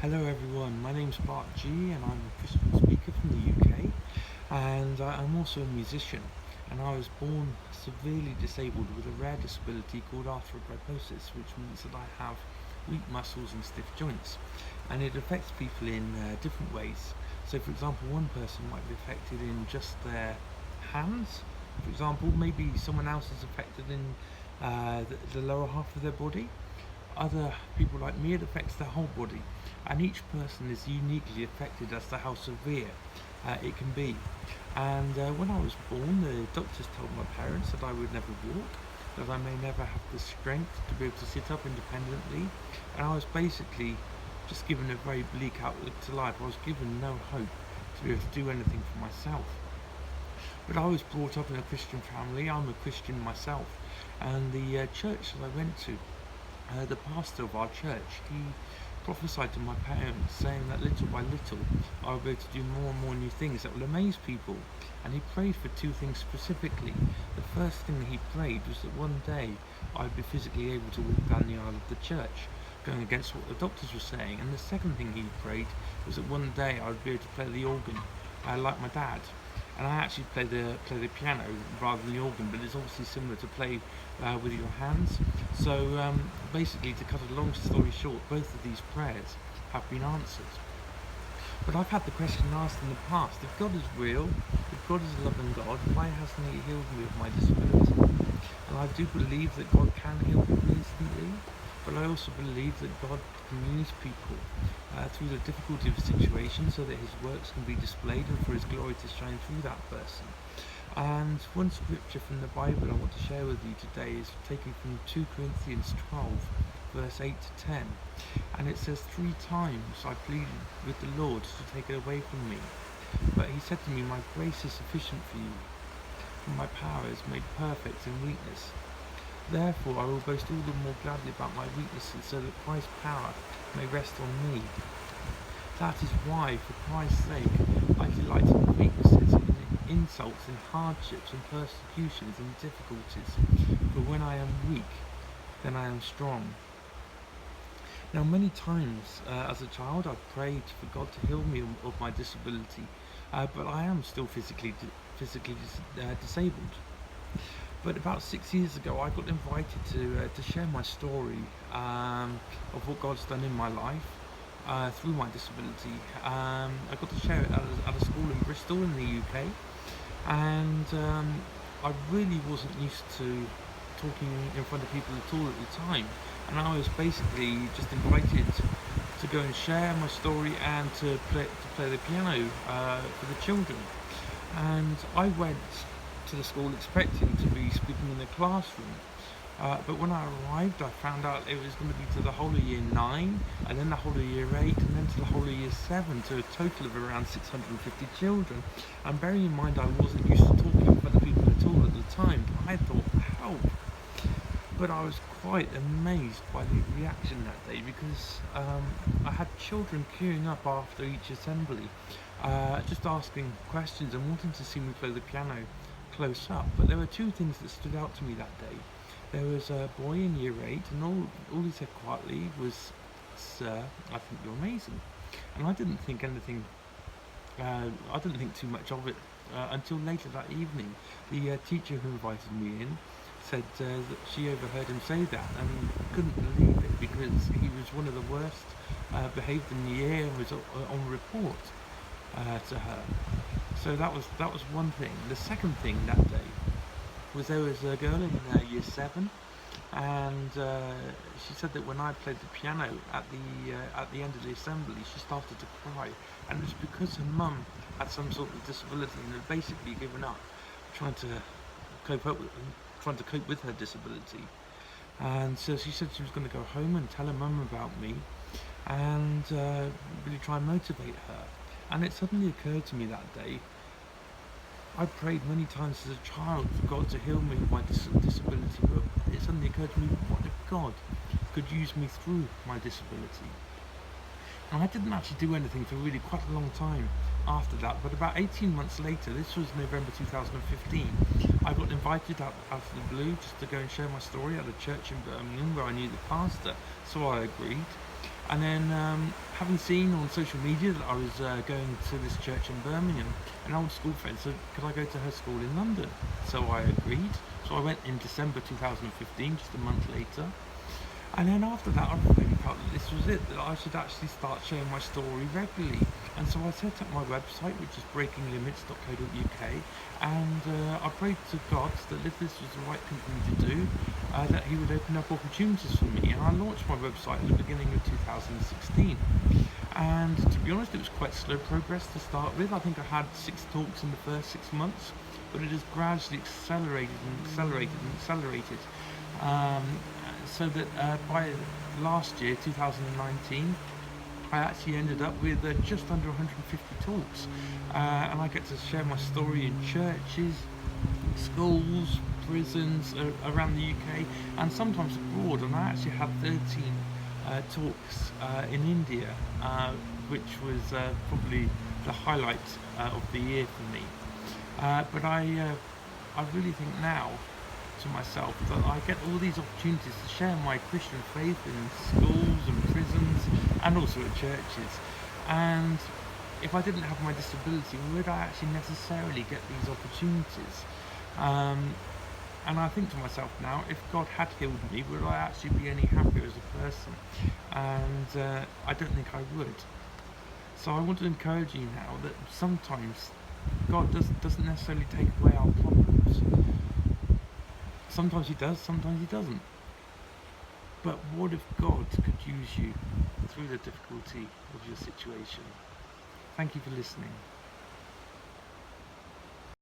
Hello everyone, my name's Bart G and I'm a Christian speaker from the UK, and I'm also a musician, and I was born severely disabled with a rare disability called Arthrogryposis, which means that I have weak muscles and stiff joints, and it affects people in different ways. So for example, one person might be affected in just their hands. For example, maybe someone else is affected in the lower half of their body. Other people like me, it affects their whole body, and each person is uniquely affected as to how severe it can be. And when I was born, the doctors told my parents that I would never walk, that I may never have the strength to be able to sit up independently, and I was basically just given a very bleak outlook to life. I was given no hope to be able to do anything for myself. But I was brought up in a Christian family. I'm a Christian myself, and the church that I went to, the pastor of our church, he prophesied to my parents, saying that little by little I would be able to do more and more new things that will amaze people. And he prayed for two things specifically. The first thing that he prayed was that one day I'd be physically able to walk down the aisle of the church, going against what the doctors were saying. And the second thing he prayed was that one day I would be able to play the organ, like my dad. And I actually play the piano rather than the organ, but it's obviously similar to play with your hands. So basically, to cut a long story short, both of these prayers have been answered. But I've had the question asked in the past: if God is real, if God is a loving God, why hasn't He healed me of my disability? And I do believe that God can heal people instantly, but I also believe that God can use people through the difficulty of a situation so that His works can be displayed and for His glory to shine through that person. And one scripture from the Bible I want to share with you today is taken from 2 Corinthians 12, verse 8 to 10. And it says, 3 times I pleaded with the Lord to take it away from me. But He said to me, my grace is sufficient for you, for my power is made perfect in weakness. Therefore I will boast all the more gladly about my weaknesses, so that Christ's power may rest on me. That is why, for Christ's sake, I delight in weaknesses, in insults, in hardships, in persecutions, in difficulties. For when I am weak, then I am strong. Now, many times as a child, I've prayed for God to heal me of my disability, but I am still physically disabled. But about 6 years ago, I got invited to share my story of what God's done in my life through my disability. I got to share it at a school in Bristol in the UK, and I really wasn't used to talking in front of people at all at the time. And I was basically just invited to go and share my story and to play the piano for the children. And I went to the school expecting to be speaking in the classroom. But when I arrived, I found out it was going to be to the whole of year 9, and then the whole of year 8, and then to the whole of year 7, to a total of around 650 children. And bearing in mind I wasn't used to talking in front of people at all at the time, I thought, help! But I was quite amazed by the reaction that day, because I had children queuing up after each assembly, just asking questions and wanting to see me play the piano close up. But there were two things that stood out to me that day. There was a boy in year 8, and all he said quietly was, "Sir, I think you're amazing." And I didn't think too much of it until later that evening. The teacher who invited me in said that she overheard him say that, and couldn't believe it, because he was one of the worst behaved in the year and was on report to her. So that was one thing. The second thing that day was there was a girl in year 7, and she said that when I played the piano at the end of the assembly, she started to cry, and it was because her mum had some sort of disability and had basically given up trying to cope with her disability. And so she said she was going to go home and tell her mum about me, and really try and motivate her. And it suddenly occurred to me that day, I prayed many times as a child for God to heal me of my disability, but it suddenly occurred to me, what if God could use me through my disability? And I didn't actually do anything for really quite a long time after that, but about 18 months later, this was November 2015, I got invited out of the blue just to go and share my story at a church in Birmingham where I knew the pastor, so I agreed. And then, having seen on social media that I was going to this church in Birmingham, an old school friend said, could I go to her school in London? So I agreed. So I went in December 2015, just a month later. And then after that, I really felt that this was it, that I should actually start sharing my story regularly. And so I set up my website, which is breakinglimits.co.uk, and I prayed to God that if this was the right thing for me to do, that He would open up opportunities for me. And I launched my website at the beginning of 2016. And to be honest, it was quite slow progress to start with. I think I had 6 talks in the first 6 months, but it has gradually accelerated and accelerated and accelerated. So that by last year, 2019, I actually ended up with just under 150 talks, and I get to share my story in churches, schools, prisons around the UK, and sometimes abroad. And I actually had 13 talks in India, which was probably the highlight of the year for me. But I really think now to myself that I get all these opportunities to share my Christian faith in schools and prisons and also at churches. And if I didn't have my disability, would I actually necessarily get these opportunities? And I think to myself now, if God had healed me, would I actually be any happier as a person? And I don't think I would. So I want to encourage you now that sometimes God doesn't necessarily take away our problems. Sometimes He does, sometimes He doesn't. But what if God could use you through the difficulty of your situation? Thank you for listening.